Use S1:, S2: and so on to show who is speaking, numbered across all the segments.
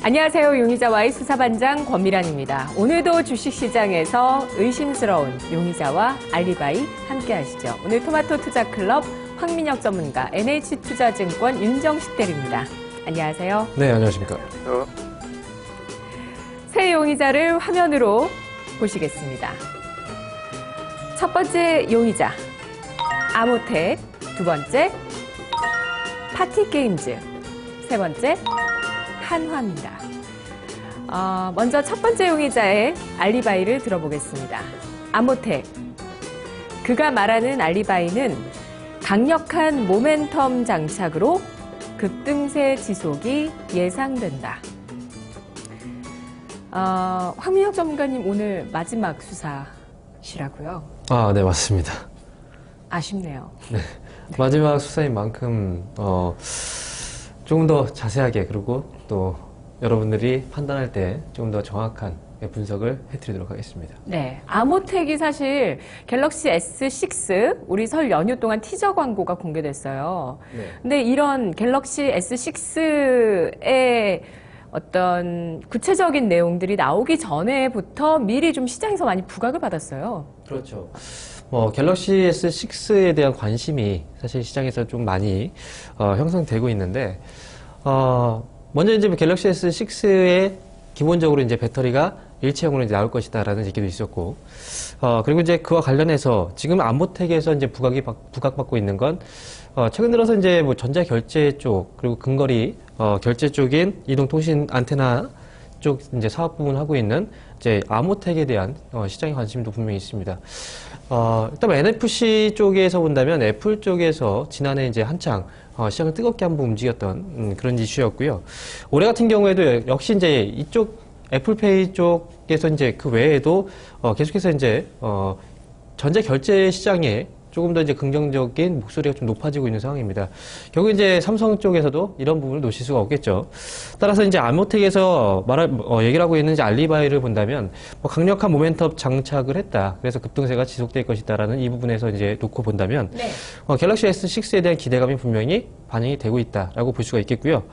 S1: 안녕하세요. 용의자와의 수사반장 권미란입니다. 오늘도 주식시장에서 의심스러운 용의자와 알리바이 함께 하시죠. 오늘 토마토 투자클럽 황민혁 전문가, NH투자증권 윤정식 대리입니다. 안녕하세요.
S2: 네, 안녕하십니까.
S1: 새 용의자를 화면으로 보시겠습니다. 첫 번째 용의자, 아모텍. 두 번째, 파티게임즈. 세 번째, 한화입니다. 먼저 첫 번째 용의자의 알리바이를 들어보겠습니다. 아모텍. 그가 말하는 알리바이는 강력한 모멘텀 장착으로 급등세 지속이 예상된다. 황민혁 전문가님 오늘 마지막 수사시라고요?
S2: 네, 맞습니다.
S1: 아쉽네요.
S2: 네, 마지막 수사인 만큼 조금 더 자세하게, 그리고 또 여러분들이 판단할 때 조금 더 정확한 분석을 해드리도록 하겠습니다.
S1: 네, 아모텍이 사실 갤럭시 S6 우리 설 연휴 동안 티저 광고가 공개됐어요.
S2: 네.
S1: 근데 이런 갤럭시 S6의 어떤 구체적인 내용들이 나오기 전에부터 미리 좀 시장에서 많이 부각을 받았어요.
S2: 그렇죠. 갤럭시 S6에 대한 관심이 사실 시장에서 좀 많이 형성되고 있는데, 먼저 이제 갤럭시 S6의 기본적으로 이제 배터리가 일체형으로 이제 나올 것이다라는 얘기도 있었고, 그리고 이제 그와 관련해서 지금 아모텍에서 이제 부각받고 있는 건, 최근 들어서 이제 뭐 전자 결제 쪽, 그리고 근거리 결제 쪽인 이동통신 안테나 쪽 이제 사업 부분 하고 있는 이제 아모텍에 대한 시장의 관심도 분명히 있습니다. 일단 NFC 쪽에서 본다면 애플 쪽에서 지난해 이제 한창 시장을 뜨겁게 한번 움직였던 그런 이슈였고요. 올해 같은 경우에도 역시 이제 이쪽 애플페이 쪽에서 이제 그 외에도 계속해서 이제 전자 결제 시장에 조금 더 이제 긍정적인 목소리가 좀 높아지고 있는 상황입니다. 결국 이제 삼성 쪽에서도 이런 부분을 놓칠 수가 없겠죠. 따라서 이제 아모텍에서 얘기를 하고 있는 이제 알리바이를 본다면 강력한 모멘텀 장착을 했다. 그래서 급등세가 지속될 것이다라는 이 부분에서 이제 놓고 본다면
S1: 네.
S2: 갤럭시 S6에 대한 기대감이 분명히 반영이 되고 있다라고 볼 수가 있겠고요.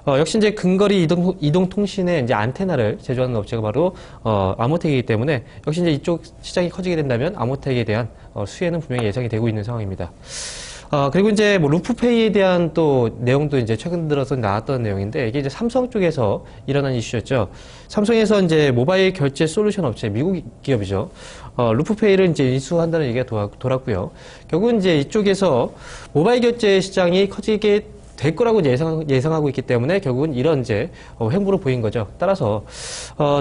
S2: 역시 이제 근거리 이동 통신의 이제 안테나를 제조하는 업체가 바로 아모텍이기 때문에 역시 이제 이쪽 시장이 커지게 된다면 아모텍에 대한 수혜는 분명히 예상이 되고 있는 상황입니다. 그리고 이제 뭐 루프페이에 대한 또 내용도 이제 최근 들어서 나왔던 내용인데, 이게 이제 삼성 쪽에서 일어난 이슈였죠. 삼성에서 이제 모바일 결제 솔루션 업체, 미국 기업이죠. 루프페이를 이제 인수한다는 얘기가 돌았고요. 결국은 이제 이쪽에서 모바일 결제 시장이 커지게 될 거라고 예상하고 있기 때문에 결국은 이런 이제 횡보를 보인 거죠. 따라서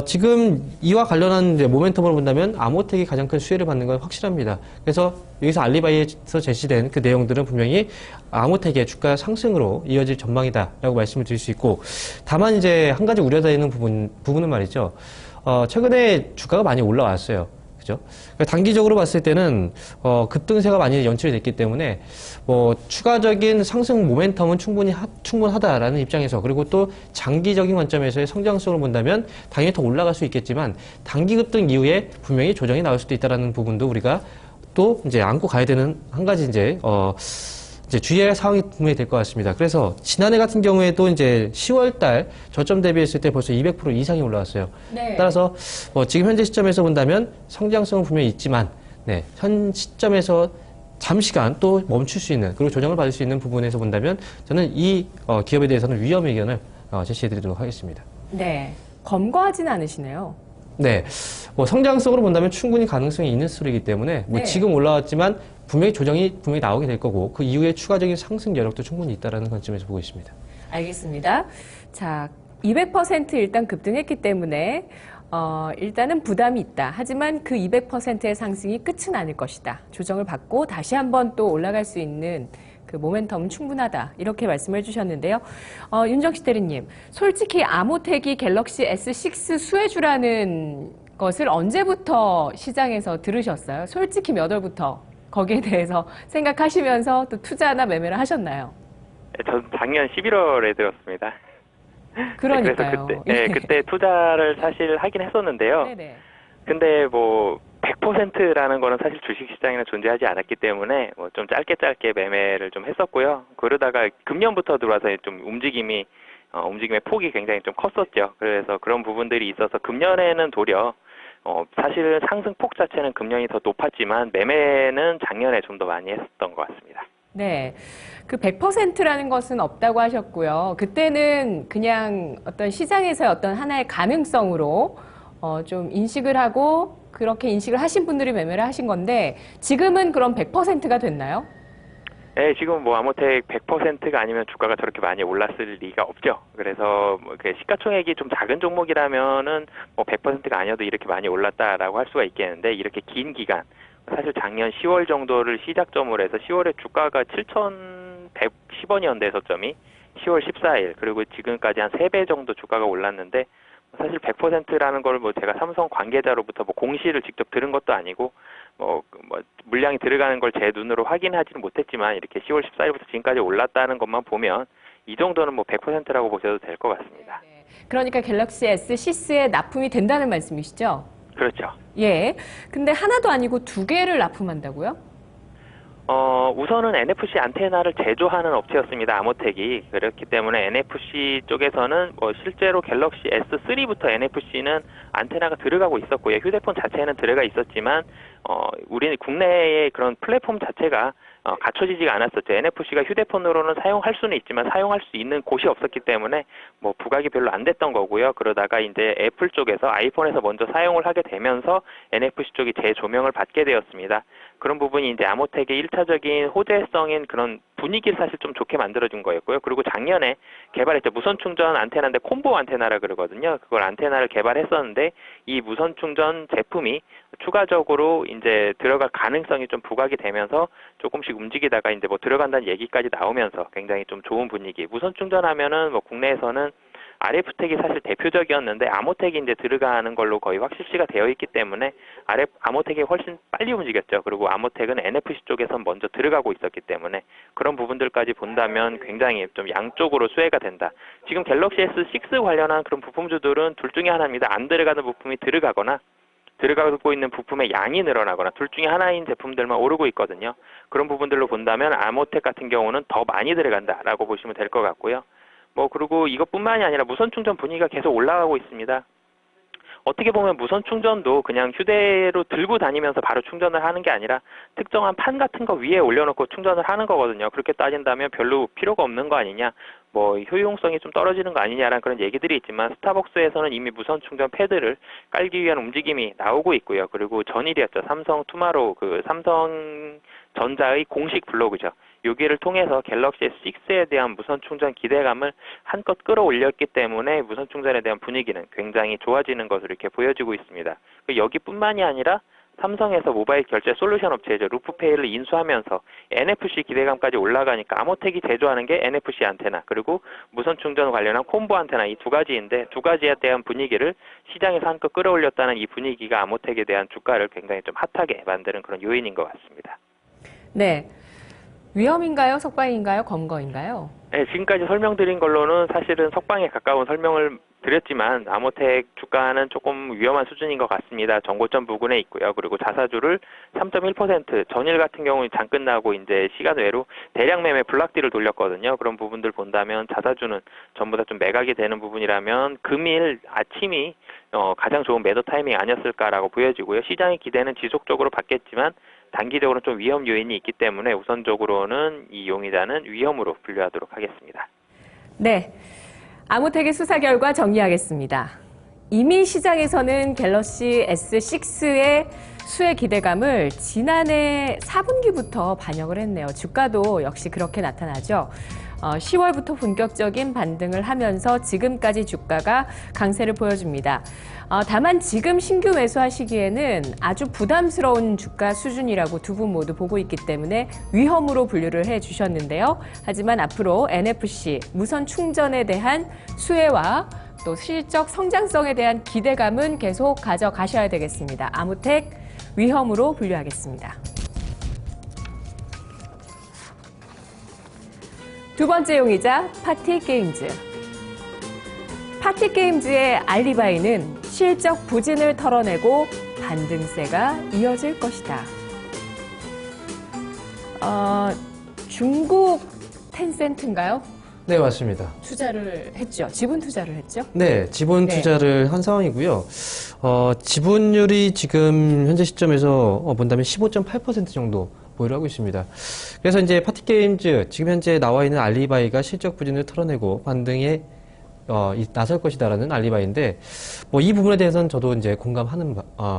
S2: 지금 이와 관련한 이제 모멘텀으로 본다면 아모텍이 가장 큰 수혜를 받는 건 확실합니다. 그래서 여기서 알리바이에서 제시된 그 내용들은 분명히 아모텍의 주가 상승으로 이어질 전망이다라고 말씀을 드릴 수 있고, 다만 이제 한 가지 우려되는 부분은 말이죠. 최근에 주가가 많이 올라왔어요. 그죠? 단기적으로 봤을 때는 급등세가 많이 연출이 됐기 때문에 추가적인 상승 모멘텀은 충분하다라는 입장에서, 그리고 또 장기적인 관점에서의 성장성을 본다면 당연히 더 올라갈 수 있겠지만 단기 급등 이후에 분명히 조정이 나올 수도 있다라는 부분도 우리가 또 이제 안고 가야 되는 한 가지 이제 주의할 사항이 분명히 될 것 같습니다. 그래서 지난해 같은 경우에도 이제 10월 달 저점 대비했을 때 벌써 200% 이상이 올라왔어요. 네. 따라서 지금 현재 시점에서 본다면 성장성은 분명히 있지만, 네, 현 시점에서 잠시간 또 멈출 수 있는, 그리고 조정을 받을 수 있는 부분에서 본다면 저는 이 기업에 대해서는 위험 의견을 제시해드리도록 하겠습니다.
S1: 네, 검거하지는 않으시네요.
S2: 네, 성장성으로 본다면 충분히 가능성이 있는 수익이기 때문에
S1: 네.
S2: 지금 올라왔지만 분명히 조정이 분명히 나오게 될 거고, 그 이후에 추가적인 상승 여력도 충분히 있다라는 관점에서 보고 있습니다.
S1: 알겠습니다. 자, 200% 일단 급등했기 때문에 일단은 부담이 있다. 하지만 그 200%의 상승이 끝은 아닐 것이다. 조정을 받고 다시 한번 또 올라갈 수 있는 그 모멘텀은 충분하다. 이렇게 말씀을 해주셨는데요. 윤정식 대리님, 솔직히 아모텍이 갤럭시 S6 수혜주라는 것을 언제부터 시장에서 들으셨어요? 솔직히 몇 월부터 거기에 대해서 생각하시면서 또 투자나 매매를 하셨나요?
S3: 전 작년 11월에 들었습니다.
S1: 그러니까요.
S3: 그래서 그때 투자를 사실 하긴 했었는데요.
S1: 네네.
S3: 근데 100%라는 거는 사실 주식시장에는 존재하지 않았기 때문에 좀 짧게 매매를 좀 했었고요. 그러다가 금년부터 들어와서 좀 움직임이 움직임의 폭이 굉장히 좀 컸었죠. 그래서 그런 부분들이 있어서 금년에는 도리어 사실 상승폭 자체는 금년이 더 높았지만 매매는 작년에 좀 더 많이 했었던 것 같습니다.
S1: 네. 그 100%라는 것은 없다고 하셨고요. 그때는 그냥 어떤 시장에서의 어떤 하나의 가능성으로 좀 인식을 하고 그렇게 인식을 하신 분들이 매매를 하신 건데 지금은 그럼 100%가 됐나요?
S3: 네, 지금 뭐 아모텍 100%가 아니면 주가가 저렇게 많이 올랐을 리가 없죠. 그래서 뭐 시가총액이 좀 작은 종목이라면은 뭐 100%가 아니어도 이렇게 많이 올랐다라고 할 수가 있겠는데 이렇게 긴 기간 사실 작년 10월 정도를 시작점으로 해서 10월에 주가가 7,110원이었는데 저점이 10월 14일 그리고 지금까지 한 3배 정도 주가가 올랐는데 사실 100%라는 걸 뭐 제가 삼성 관계자로부터 뭐 공시를 직접 들은 것도 아니고 뭐 물량이 들어가는 걸 제 눈으로 확인하지는 못했지만 이렇게 10월 14일부터 지금까지 올랐다는 것만 보면 이 정도는 뭐 100%라고 보셔도 될 것 같습니다.
S1: 네. 그러니까 갤럭시 S6에 납품이 된다는 말씀이시죠?
S3: 그렇죠.
S1: 예. 근데 하나도 아니고 2개를 납품한다고요?
S3: 우선은 NFC 안테나를 제조하는 업체였습니다. 아모텍이. 그렇기 때문에 NFC 쪽에서는 뭐 실제로 갤럭시 S3부터 NFC는 안테나가 들어가고 있었고요. 휴대폰 자체에는 들어가 있었지만 우리는 국내의 그런 플랫폼 자체가 갖춰지지가 않았었죠. NFC가 휴대폰으로는 사용할 수는 있지만 사용할 수 있는 곳이 없었기 때문에 뭐 부각이 별로 안 됐던 거고요. 그러다가 이제 애플 쪽에서 아이폰에서 먼저 사용을 하게 되면서 NFC 쪽이 재조명을 받게 되었습니다. 그런 부분이 이제 아모텍의 1차적인 호재성인 그런 분위기를 사실 좀 좋게 만들어준 거였고요. 그리고 작년에 개발했죠. 무선 충전 안테나인데 콤보 안테나라 그러거든요. 그걸 안테나를 개발했었는데 이 무선 충전 제품이 추가적으로 이제 들어갈 가능성이 좀 부각이 되면서 조금씩 움직이다가 이제 뭐 들어간다는 얘기까지 나오면서 굉장히 좀 좋은 분위기. 무선 충전하면은 뭐 국내에서는 RF텍이 사실 대표적이었는데 아모텍이 이제 들어가는 걸로 거의 확실시가 되어 있기 때문에 아모텍이 훨씬 빨리 움직였죠. 그리고 아모텍은 NFC 쪽에선 먼저 들어가고 있었기 때문에 그런 부분들까지 본다면 굉장히 좀 양쪽으로 수혜가 된다. 지금 갤럭시 S6 관련한 그런 부품주들은 둘 중에 하나입니다. 안 들어가는 부품이 들어가거나 들어가고 있는 부품의 양이 늘어나거나 둘 중에 하나인 제품들만 오르고 있거든요. 그런 부분들로 본다면 아모텍 같은 경우는 더 많이 들어간다라고 보시면 될 것 같고요. 뭐 그리고 이것뿐만이 아니라 무선 충전 분위기가 계속 올라가고 있습니다. 어떻게 보면 무선 충전도 그냥 휴대로 들고 다니면서 바로 충전을 하는 게 아니라 특정한 판 같은 거 위에 올려놓고 충전을 하는 거거든요. 그렇게 따진다면 별로 필요가 없는 거 아니냐, 뭐 효용성이 좀 떨어지는 거 아니냐라는 그런 얘기들이 있지만 스타벅스에서는 이미 무선 충전 패드를 깔기 위한 움직임이 나오고 있고요. 그리고 전일이었죠. 삼성 투마로우 그 삼성전자의 공식 블로그죠. 여기를 통해서 갤럭시 S6에 대한 무선 충전 기대감을 한껏 끌어올렸기 때문에 무선 충전에 대한 분위기는 굉장히 좋아지는 것으로 이렇게 보여지고 있습니다. 여기뿐만이 아니라 삼성에서 모바일 결제 솔루션 업체죠. 루프페이를 인수하면서 NFC 기대감까지 올라가니까 아모텍이 제조하는 게 NFC 안테나 그리고 무선 충전 관련한 콤보 안테나 이 두 가지인데 두 가지에 대한 분위기를 시장에서 한껏 끌어올렸다는 이 분위기가 아모텍에 대한 주가를 굉장히 좀 핫하게 만드는 그런 요인인 것 같습니다.
S1: 네. 위험인가요? 석방인가요? 검거인가요?
S3: 네, 지금까지 설명드린 걸로는 사실은 석방에 가까운 설명을 드렸지만 아모텍 주가는 조금 위험한 수준인 것 같습니다. 정고점 부근에 있고요. 그리고 자사주를 3.1% 전일 같은 경우는 장 끝나고 이제 시간 외로 대량 매매 블락딜을 돌렸거든요. 그런 부분들 본다면 자사주는 전부 다 좀 매각이 되는 부분이라면 금일 아침이 가장 좋은 매도 타이밍 아니었을까라고 보여지고요. 시장의 기대는 지속적으로 받겠지만 단기적으로 좀 위험 요인이 있기 때문에 우선적으로는 이 용의자는 위험으로 분류하도록 하겠습니다.
S1: 네. 아모텍의 수사 결과 정리하겠습니다. 이미 시장에서는 갤럭시 S6의 수혜 기대감을 지난해 4분기부터 반영을 했네요. 주가도 역시 그렇게 나타나죠. 10월부터 본격적인 반등을 하면서 지금까지 주가가 강세를 보여줍니다. 다만 지금 신규 매수하시기에는 아주 부담스러운 주가 수준이라고 두 분 모두 보고 있기 때문에 위험으로 분류를 해주셨는데요. 하지만 앞으로 NFC, 무선 충전에 대한 수혜와 또 실적 성장성에 대한 기대감은 계속 가져가셔야 되겠습니다. 아모텍 위험으로 분류하겠습니다. 두 번째 용의자 파티게임즈. 파티게임즈의 알리바이는 실적 부진을 털어내고 반등세가 이어질 것이다. 중국 텐센트인가요?
S2: 네, 맞습니다.
S1: 투자를 했죠. 지분 투자를 했죠.
S2: 네, 지분
S1: 네.
S2: 투자를 한 상황이고요. 지분율이 지금 현재 시점에서 본다면 15.8% 정도 보유를 하고 있습니다. 그래서 이제 파티게임즈, 지금 현재 나와 있는 알리바이가 실적 부진을 털어내고 반등에 나설 것이다라는 알리바이인데, 뭐 이 부분에 대해서는 저도 이제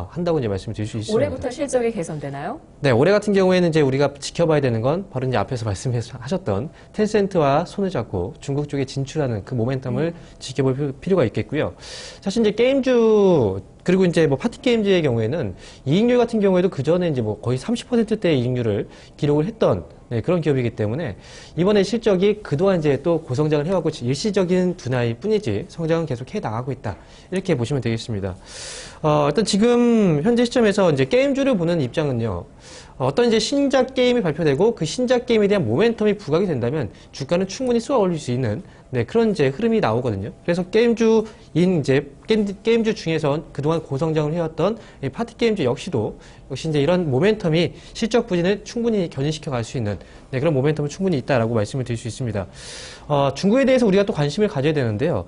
S2: 한다고 이제 말씀을 드릴 수 있습니다.
S1: 올해부터 실적이 개선되나요?
S2: 네, 올해 같은 경우에는 이제 우리가 지켜봐야 되는 건 바로 이제 앞에서 말씀하셨던 텐센트와 손을 잡고 중국 쪽에 진출하는 그 모멘텀을 지켜볼 필요가 있겠고요. 사실 이제 게임주 그리고 이제 뭐 파티 게임즈의 경우에는 이익률 같은 경우에도 그 전에 이제 뭐 거의 30%대의 이익률을 기록을 했던 그런 기업이기 때문에 이번에 실적이 그동안 이제 또 고성장을 해왔고 일시적인 둔화일 뿐이지 성장은 계속 해 나가고 있다. 이렇게 보시면 되겠습니다. 일단 지금 현재 시점에서 이제 게임주를 보는 입장은요. 어떤 이제 신작 게임이 발표되고 그 신작 게임에 대한 모멘텀이 부각이 된다면 주가는 충분히 쏘아 올릴 수 있는 그런 이제 흐름이 나오거든요. 그래서 게임주 중에서 그동안 고성장을 해왔던 이 파티 게임주 역시 이제 이런 모멘텀이 실적 부진을 충분히 견인시켜 갈 수 있는 그런 모멘텀은 충분히 있다라고 말씀을 드릴 수 있습니다. 중국에 대해서 우리가 또 관심을 가져야 되는데요.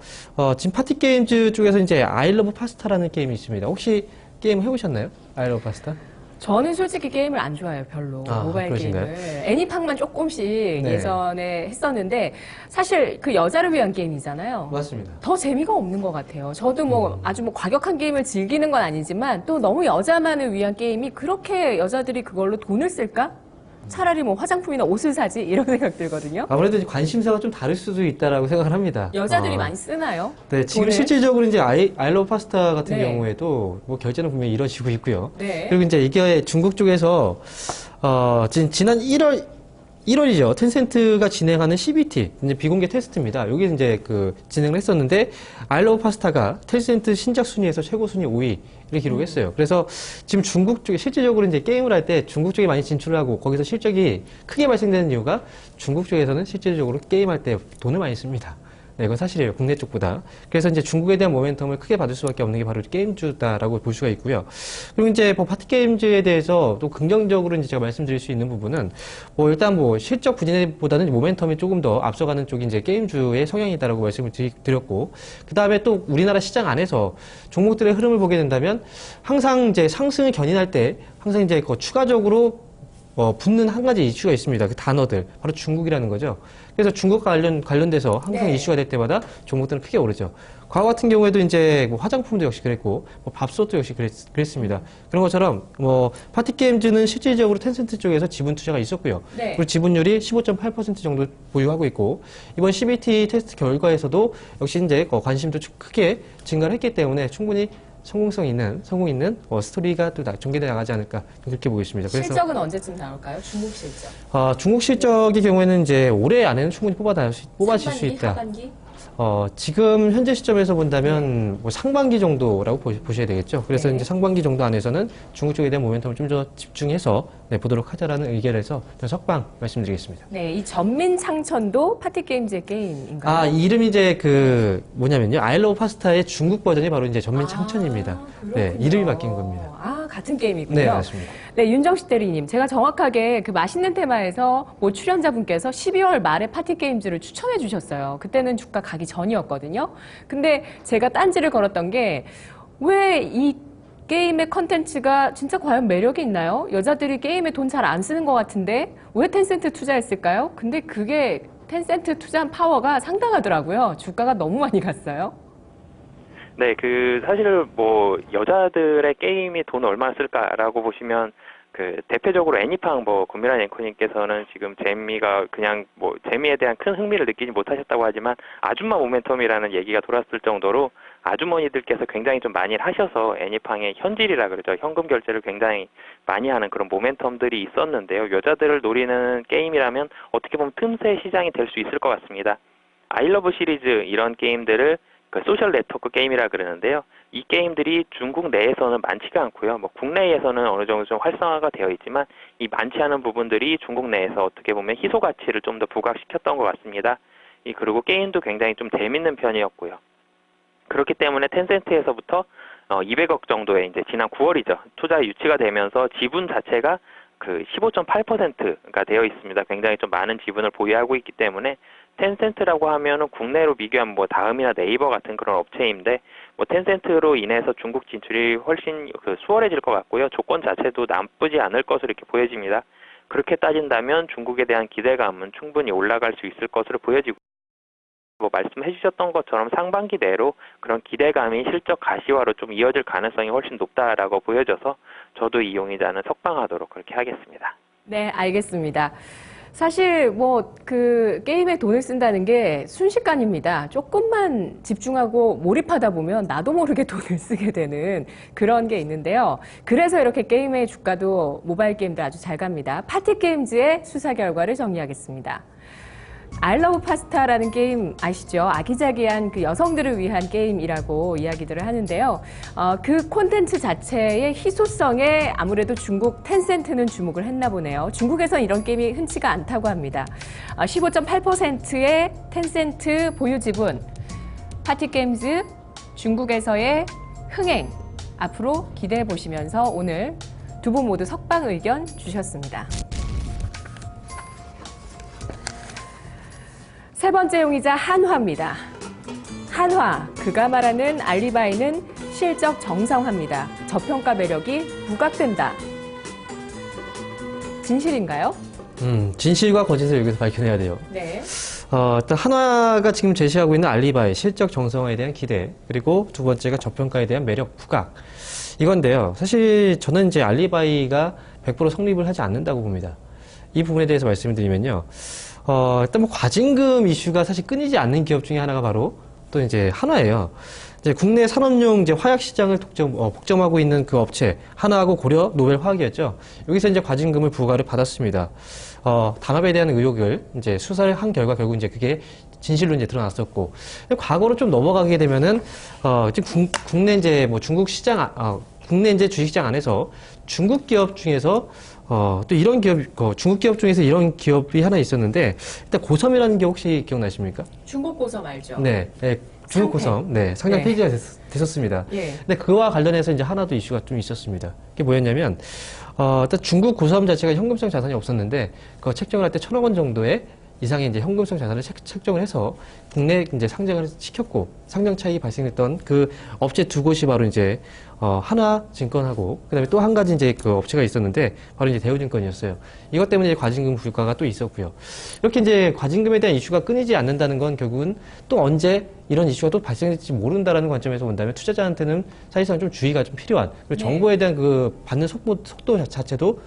S2: 지금 파티 게임즈 쪽에서 이제 I Love 파스타라는 게임이 있습니다. 혹시 게임 해보셨나요? I Love 파스타?
S1: 저는 솔직히 게임을 안 좋아해요, 별로. 모바일
S2: 그러신가요?
S1: 게임을. 애니팡만 조금씩
S2: 네.
S1: 예전에 했었는데, 사실 그 여자를 위한 게임이잖아요.
S2: 맞습니다.
S1: 더 재미가 없는 것 같아요. 저도 뭐 아주 뭐 과격한 게임을 즐기는 건 아니지만, 또 너무 여자만을 위한 게임이 그렇게 여자들이 그걸로 돈을 쓸까? 차라리 뭐 화장품이나 옷을 사지? 이런 생각 들거든요.
S2: 아무래도 이제 관심사가 좀 다를 수도 있다라고 생각을 합니다.
S1: 여자들이 많이 쓰나요?
S2: 네, 지금
S1: 돈을?
S2: 실질적으로 이제 아일러브 파스타 같은
S1: 네.
S2: 경우에도 뭐 결제는 분명히 이루어지고 있고요.
S1: 네.
S2: 그리고 이제 이게 중국 쪽에서 지난 1월이죠. 텐센트가 진행하는 CBT, 이제 비공개 테스트입니다. 여기 이제 진행을 했었는데, 아일러브 파스타가 텐센트 신작 순위에서 최고 순위 5위를 기록했어요. 그래서 지금 중국 쪽에 실질적으로 이제 게임을 할 때 중국 쪽에 많이 진출을 하고 거기서 실적이 크게 발생되는 이유가 중국 쪽에서는 실질적으로 게임할 때 돈을 많이 씁니다. 네, 이건 사실이에요. 국내 쪽보다. 그래서 이제 중국에 대한 모멘텀을 크게 받을 수밖에 없는 게 바로 게임주다라고 볼 수가 있고요. 그리고 이제 뭐 파티 게임즈에 대해서 또 긍정적으로 이제 제가 말씀드릴 수 있는 부분은 일단 실적 부진보다는 모멘텀이 조금 더 앞서가는 쪽이 이제 게임주의 성향이다라고 말씀을 드렸고, 그 다음에 또 우리나라 시장 안에서 종목들의 흐름을 보게 된다면 항상 이제 상승을 견인할 때 항상 이제 추가적으로 붙는 한 가지 이슈가 있습니다. 그 단어들. 바로 중국이라는 거죠. 그래서 중국과 관련돼서 항상
S1: 네.
S2: 이슈가 될 때마다 종목들은 크게 오르죠. 과거 같은 경우에도 이제 뭐 화장품도 역시 그랬고, 밥솥도 역시 그랬습니다. 그런 것처럼, 파티게임즈는 실질적으로 텐센트 쪽에서 지분 투자가 있었고요.
S1: 네.
S2: 그리고 지분율이 15.8% 정도 보유하고 있고, 이번 CBT 테스트 결과에서도 역시 이제 관심도 크게 증가를 했기 때문에 충분히 성공 있는 스토리가 또 전개돼 나가지 않을까 그렇게 보고 있습니다. 그래서
S1: 실적은 언제쯤 나올까요? 중국 실적.
S2: 중국 실적의 경우에는 이제 올해 안에는 충분히 뽑아질 수 있다.
S1: 하반기?
S2: 지금 현재 시점에서 본다면 뭐 상반기 정도라고 보셔야 되겠죠. 그래서
S1: 네.
S2: 이제 상반기 정도 안에서는 중국 쪽에 대한 모멘텀을 좀 더 집중해서 보도록 하자라는 의견에서 석방 말씀드리겠습니다.
S1: 네, 이 전민창천도 파티게임즈의 게임인가요?
S2: 이름이 이제 뭐냐면요. 아일러브 파스타의 중국 버전이 바로 이제 전민창천입니다. 네,
S1: 그렇군요.
S2: 이름이 바뀐 겁니다.
S1: 같은 게임이군요.
S2: 네, 맞습니다.
S1: 네, 윤정식 대리님. 제가 정확하게 그 맛있는 테마에서 출연자분께서 12월 말에 파티게임즈를 추천해 주셨어요. 그때는 주가 가기 전이었거든요. 근데 제가 딴지를 걸었던 게 왜 이 게임의 컨텐츠가 진짜 과연 매력이 있나요? 여자들이 게임에 돈 잘 안 쓰는 것 같은데 왜 텐센트 투자했을까요? 근데 그게 텐센트 투자한 파워가 상당하더라고요. 주가가 너무 많이 갔어요.
S3: 네, 사실 여자들의 게임이 돈 얼마나 쓸까라고 보시면 대표적으로 애니팡 권미란 앵커님께서는 지금 재미에 대한 큰 흥미를 느끼지 못하셨다고 하지만 아줌마 모멘텀이라는 얘기가 돌았을 정도로 아주머니들께서 굉장히 좀 많이 하셔서 애니팡의 현질이라 그러죠. 현금 결제를 굉장히 많이 하는 그런 모멘텀들이 있었는데요. 여자들을 노리는 게임이라면 어떻게 보면 틈새 시장이 될 수 있을 것 같습니다. 아이러브 시리즈 이런 게임들을 소셜 네트워크 게임이라 그러는데요. 이 게임들이 중국 내에서는 많지가 않고요. 국내에서는 어느 정도 좀 활성화가 되어 있지만 이 많지 않은 부분들이 중국 내에서 어떻게 보면 희소 가치를 좀 더 부각시켰던 것 같습니다. 그리고 게임도 굉장히 좀 재밌는 편이었고요. 그렇기 때문에 텐센트에서부터 200억 정도의 이제 지난 9월이죠. 투자 유치가 되면서 지분 자체가 15.8%가 되어 있습니다. 굉장히 좀 많은 지분을 보유하고 있기 때문에 텐센트라고 하면은 국내로 비교하면 뭐 다음이나 네이버 같은 그런 업체인데 뭐 텐센트로 인해서 중국 진출이 훨씬 수월해질 것 같고요. 조건 자체도 나쁘지 않을 것으로 이렇게 보여집니다. 그렇게 따진다면 중국에 대한 기대감은 충분히 올라갈 수 있을 것으로 보여지고 뭐 말씀해 주셨던 것처럼 상반기 내로 그런 기대감이 실적 가시화로 좀 이어질 가능성이 훨씬 높다라고 보여져서 저도 이 용의자는 석방하도록 그렇게 하겠습니다.
S1: 네, 알겠습니다. 사실 뭐 그 게임에 돈을 쓴다는 게 순식간입니다. 조금만 집중하고 몰입하다 보면 나도 모르게 돈을 쓰게 되는 그런 게 있는데요. 그래서 이렇게 게임의 주가도 모바일 게임도 아주 잘 갑니다. 파티게임즈의 수사 결과를 정리하겠습니다. I Love 파스타라는 게임 아시죠? 아기자기한 그 여성들을 위한 게임이라고 이야기들을 하는데요. 그 콘텐츠 자체의 희소성에 아무래도 중국 텐센트는 주목을 했나 보네요. 중국에서 이런 게임이 흔치가 않다고 합니다. 15.8%의 텐센트 보유 지분, 파티게임즈 중국에서의 흥행 앞으로 기대해 보시면서 오늘 두 분 모두 석방 의견 주셨습니다. 세 번째 용의자 한화입니다. 한화, 그가 말하는 알리바이는 실적 정상화입니다. 저평가 매력이 부각된다. 진실인가요?
S2: 진실과 거짓을 여기서 밝혀내야 돼요.
S1: 네.
S2: 일단 한화가 지금 제시하고 있는 알리바이, 실적 정상화에 대한 기대, 그리고 두 번째가 저평가에 대한 매력 부각. 이건데요. 사실 저는 이제 알리바이가 100% 성립을 하지 않는다고 봅니다. 이 부분에 대해서 말씀을 드리면요. 일단 뭐 과징금 이슈가 사실 끊이지 않는 기업 중에 하나가 바로 또 이제 한화예요. 이제 국내 산업용 이제 화약 시장을 독점하고 있는 그 업체 한화하고 고려 노벨 화학이었죠. 여기서 이제 과징금을 부과를 받았습니다. 단합에 대한 의혹을 이제 수사를 한 결과 결국 이제 그게 진실로 이제 드러났었고, 과거로 좀 넘어가게 되면은 지금 국내 이제 뭐 중국 시장 국내 이제 주식시장 안에서 중국 기업 중에서 또 이런 기업, 중국 기업 중에서 이런 기업이 하나 있었는데, 일단 고섬이라는 게 혹시 기억나십니까?
S1: 중국 고섬 알죠?
S2: 네, 중국 고섬, 상장 폐지가 됐었습니다.
S1: 예.
S2: 근데 그와 관련해서 이제 하나도 이슈가 좀 있었습니다. 그게 뭐였냐면, 일단 중국 고섬 자체가 현금성 자산이 없었는데, 그 책정을 할 때 1,000억 원 정도의 이상의 이제 현금성 자산을 책정을 해서 국내에 이제 상장을 시켰고, 상장 차익이 발생했던 그 업체 두 곳이 바로 이제 한화증권하고 그다음에 또 한 가지 이제 그 업체가 있었는데 바로 이제 대우증권이었어요. 이것 때문에 이제 과징금 불가가 또 있었고요. 이렇게 이제 과징금에 대한 이슈가 끊이지 않는다는 건 결국은 또 언제 이런 이슈가 또 발생될지 모른다라는 관점에서 본다면 투자자한테는 사실상 좀 주의가 좀 필요한, 그리고 정보에 대한 그 받는 속도 자체도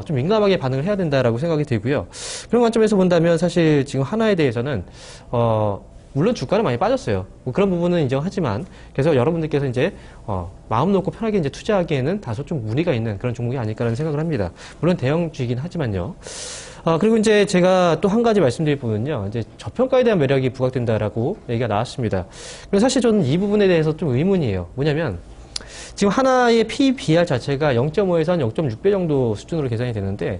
S2: 좀 민감하게 반응을 해야 된다라고 생각이 들고요. 그런 관점에서 본다면 사실 지금 한화에 대해서는 물론 주가는 많이 빠졌어요. 뭐 그런 부분은 인정하지만, 그래서 여러분들께서 이제 마음 놓고 편하게 이제 투자하기에는 다소 좀 무리가 있는 그런 종목이 아닐까라는 생각을 합니다. 물론 대형주이긴 하지만요. 그리고 이제 제가 또 한 가지 말씀드릴 부분은요, 이제 저평가에 대한 매력이 부각된다라고 얘기가 나왔습니다. 그래서 사실 저는 이 부분에 대해서 좀 의문이에요. 뭐냐면 지금 하나의 PBR 자체가 0.5에서 한 0.6배 정도 수준으로 계산이 되는데,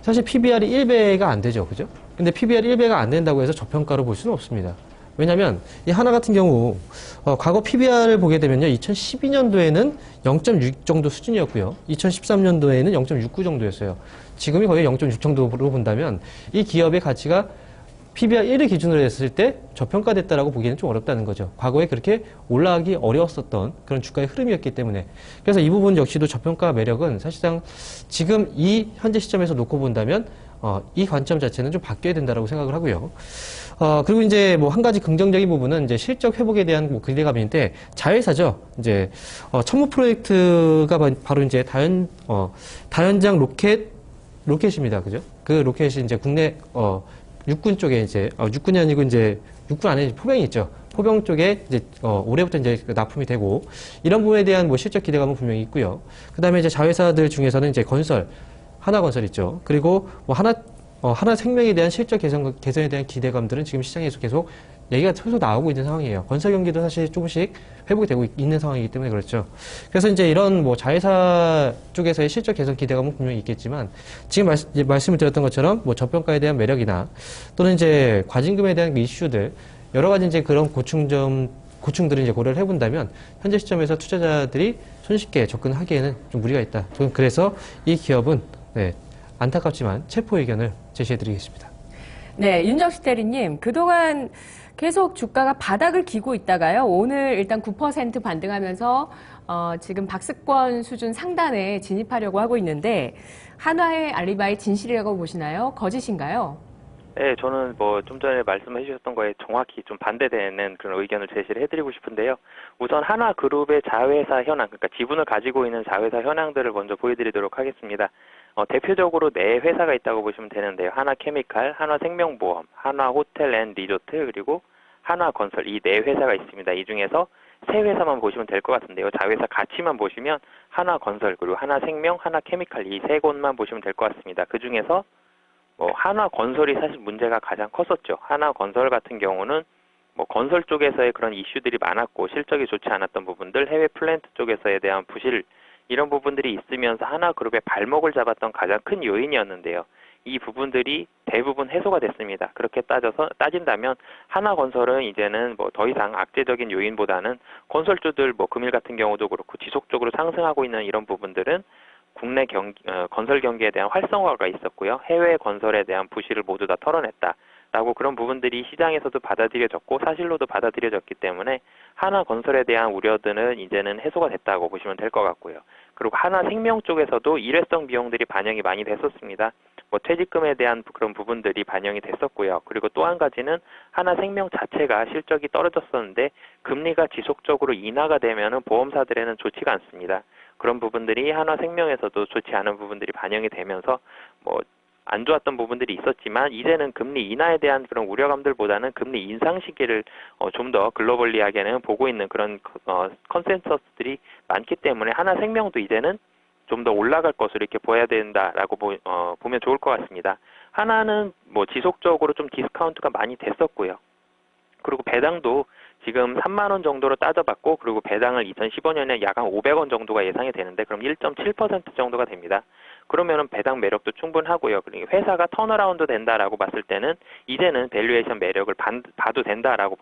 S2: 사실 PBR이 1배가 안 되죠, 그죠? 근데 PBR이 1배가 안 된다고 해서 저평가로 볼 수는 없습니다. 왜냐면 이 하나 같은 경우 과거 PBR을 보게 되면요, 2012년도에는 0.6 정도 수준이었고요, 2013년도에는 0.69 정도였어요. 지금이 거의 0.6 정도로 본다면 이 기업의 가치가 PBR 1을 기준으로 했을 때 저평가됐다라고 보기에는 좀 어렵다는 거죠. 과거에 그렇게 올라가기 어려웠었던 그런 주가의 흐름이었기 때문에. 그래서 이 부분 역시도 저평가 매력은 사실상 지금 이 현재 시점에서 놓고 본다면 이 관점 자체는 좀 바뀌어야 된다라고 생각을 하고요. 그리고 이제 뭐 한 가지 긍정적인 부분은 이제 실적 회복에 대한 뭐 기대감인데, 자회사죠. 이제 천무 프로젝트가 바로 이제 다연장 로켓입니다. 그죠? 그 로켓이 이제 국내 육군 쪽에 이제 육군이 아니고 이제 육군 안에 포병이 있죠. 포병 쪽에 이제 올해부터 이제 납품이 되고, 이런 부분에 대한 뭐 실적 기대감은 분명히 있고요. 그다음에 이제 자회사들 중에서는 이제 건설, 하나건설 있죠. 그리고 뭐 하나생명에 대한 실적 개선에 대한 기대감들은 지금 시장에서 계속 얘기가 계속 나오고 있는 상황이에요. 건설 경기도 사실 조금씩 회복이 되고 있는 상황이기 때문에 그렇죠. 그래서 이제 이런 뭐 자회사 쪽에서의 실적 개선 기대감은 분명히 있겠지만, 지금 말씀을 드렸던 것처럼 뭐 저평가에 대한 매력이나 또는 이제 과징금에 대한 이슈들, 여러 가지 이제 그런 고충들을 이제 고려를 해본다면 현재 시점에서 투자자들이 손쉽게 접근하기에는 좀 무리가 있다. 저는 그래서 이 기업은 안타깝지만 체포 의견을 제시해드리겠습니다.
S1: 네, 윤정식 대리님, 그동안 계속 주가가 바닥을 기고 있다가요. 오늘 일단 9% 반등하면서 지금 박스권 수준 상단에 진입하려고 하고 있는데 한화의 알리바이 진실이라고 보시나요? 거짓인가요?
S3: 네, 저는 뭐 좀 전에 말씀해 주셨던 거에 정확히 좀 반대되는 그런 의견을 제시를 해드리고 싶은데요. 우선 하나그룹의 자회사 현황, 그러니까 지분을 가지고 있는 자회사 현황들을 먼저 보여드리도록 하겠습니다. 대표적으로 네 회사가 있다고 보시면 되는데요. 하나케미칼, 하나생명보험, 하나호텔앤리조트, 그리고 하나건설 이 네 회사가 있습니다. 이 중에서 세 회사만 보시면 될 것 같은데요. 자회사 가치만 보시면 하나건설, 그리고 하나생명, 하나케미칼 이 세 곳만 보시면 될 것 같습니다. 그 중에서 하나건설이 사실 문제가 가장 컸었죠. 하나건설 같은 경우는 건설 쪽에서의 그런 이슈들이 많았고 실적이 좋지 않았던 부분들, 해외 플랜트 쪽에서에 대한 부실 이런 부분들이 있으면서 하나그룹의 발목을 잡았던 가장 큰 요인이었는데요. 이 부분들이 대부분 해소가 됐습니다. 그렇게 따진다면 하나건설은 이제는 더 이상 악재적인 요인보다는 건설주들 금일 같은 경우도 그렇고 지속적으로 상승하고 있는 이런 부분들은 국내 건설 경기에 대한 활성화가 있었고요. 해외 건설에 대한 부실을 모두 다 털어냈다라고 그런 부분들이 시장에서도 받아들여졌고 사실로도 받아들여졌기 때문에 하나건설에 대한 우려들은 이제는 해소가 됐다고 보시면 될 것 같고요. 그리고 하나생명 쪽에서도 일회성 비용들이 반영이 많이 됐었습니다. 퇴직금에 대한 그런 부분들이 반영이 됐었고요. 그리고 또 한 가지는 하나생명 자체가 실적이 떨어졌었는데 금리가 지속적으로 인하가 되면은 보험사들에는 좋지가 않습니다. 그런 부분들이 하나생명에서도 좋지 않은 부분들이 반영이 되면서 안 좋았던 부분들이 있었지만 이제는 금리 인하에 대한 그런 우려감들보다는 금리 인상 시기를 좀 더 글로벌리하게는 보고 있는 그런 컨센서스들이 많기 때문에 하나생명도 이제는 좀 더 올라갈 것으로 이렇게 보여야 된다라고 보면 좋을 것 같습니다. 하나는 지속적으로 좀 디스카운트가 많이 됐었고요. 그리고 배당도 지금 3만 원 정도로 따져봤고 그리고 배당을 2015년에 약 한 500원 정도가 예상이 되는데 그럼 1.7% 정도가 됩니다. 그러면은 배당 매력도 충분하고요. 그리고 회사가 턴어라운드 된다라고 봤을 때는 이제는 밸류에이션 매력을 봐도 된다라고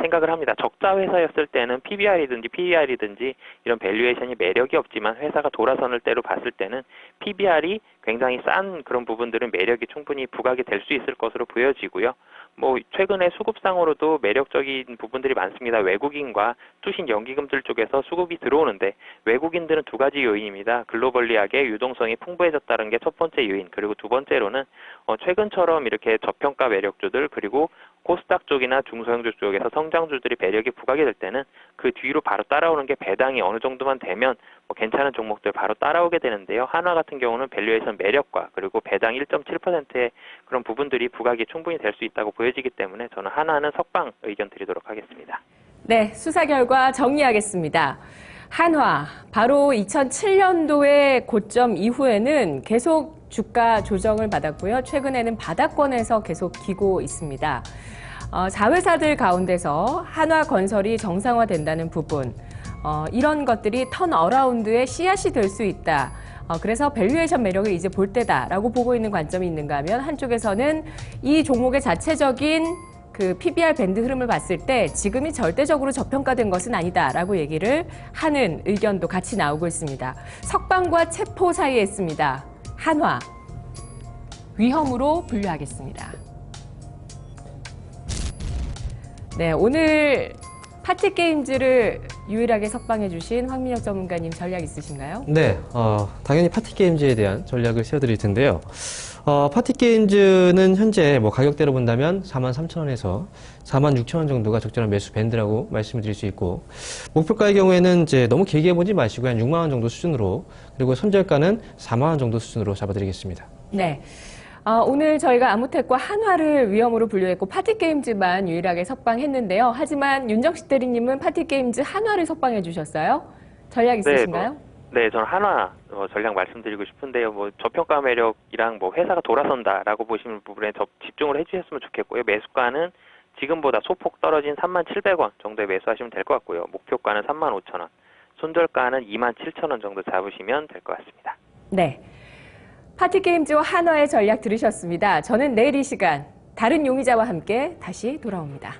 S3: 생각을 합니다. 적자 회사였을 때는 PBR이든지 PER이든지 이런 밸류에이션이 매력이 없지만 회사가 돌아서는 때로 봤을 때는 PBR이 굉장히 싼 그런 부분들은 매력이 충분히 부각이 될 수 있을 것으로 보여지고요. 최근에 수급상으로도 매력적인 부분들이 많습니다. 외국인과 투신 연기금들 쪽에서 수급이 들어오는데 외국인들은 두 가지 요인입니다. 글로벌리하게 유동성이 풍부해졌다는 게 첫 번째 요인, 그리고 두 번째로는 최근처럼 이렇게 저평가 매력주들 그리고 코스닥 쪽이나 중소형주 쪽에서 성장주들이 매력이 부각이 될 때는 그 뒤로 바로 따라오는 게 배당이 어느 정도만 되면 괜찮은 종목들 바로 따라오게 되는데요. 하나 같은 경우는 밸류에이션 매력과 그리고 배당 1.7%의 그런 부분들이 부각이 충분히 될 수 있다고 보여지기 때문에 저는 하나는 석방 의견 드리도록 하겠습니다.
S1: 네, 수사 결과 정리하겠습니다. 한화, 바로 2007년도의 고점 이후에는 계속 주가 조정을 받았고요. 최근에는 바닥권에서 계속 기고 있습니다. 자회사들 가운데서 한화건설이 정상화된다는 부분, 이런 것들이 턴어라운드의 씨앗이 될 수 있다. 그래서 밸류에이션 매력을 이제 볼 때다라고 보고 있는 관점이 있는가 하면 한쪽에서는 이 종목의 자체적인 그 PBR 밴드 흐름을 봤을 때 지금이 절대적으로 저평가된 것은 아니다라고 얘기를 하는 의견도 같이 나오고 있습니다. 석방과 체포 사이에 있습니다. 한화, 위험으로 분류하겠습니다. 네, 오늘 파티게임즈를 유일하게 석방해 주신 황민혁 전문가님 전략 있으신가요?
S2: 네, 당연히 파티게임즈에 대한 전략을 세워드릴 텐데요. 파티게임즈는 현재 가격대로 본다면 43,000원에서 46,000원 정도가 적절한 매수 밴드라고 말씀을 드릴 수 있고, 목표가의 경우에는 이제 너무 길게 보지 마시고 한 6만원 정도 수준으로, 그리고 손절가는 4만원 정도 수준으로 잡아드리겠습니다.
S1: 네. 오늘 저희가 아무텍과 한화를 위험으로 분류했고 파티게임즈만 유일하게 석방했는데요. 하지만 윤정식 대리님은 파티게임즈 한화를 석방해 주셨어요. 전략 있으신가요?
S3: 네, 저는 한화 전략 말씀드리고 싶은데요. 저평가 매력이랑 회사가 돌아선다라고 보시는 부분에 집중을 해주셨으면 좋겠고요. 매수가는 지금보다 소폭 떨어진 37,000원 정도에 매수하시면 될 것 같고요. 목표가는 35,000원, 손절가는 27,000원 정도 잡으시면 될 것 같습니다.
S1: 네. 파티게임즈와 한화의 전략 들으셨습니다. 저는 내일 이 시간 다른 용의자와 함께 다시 돌아옵니다.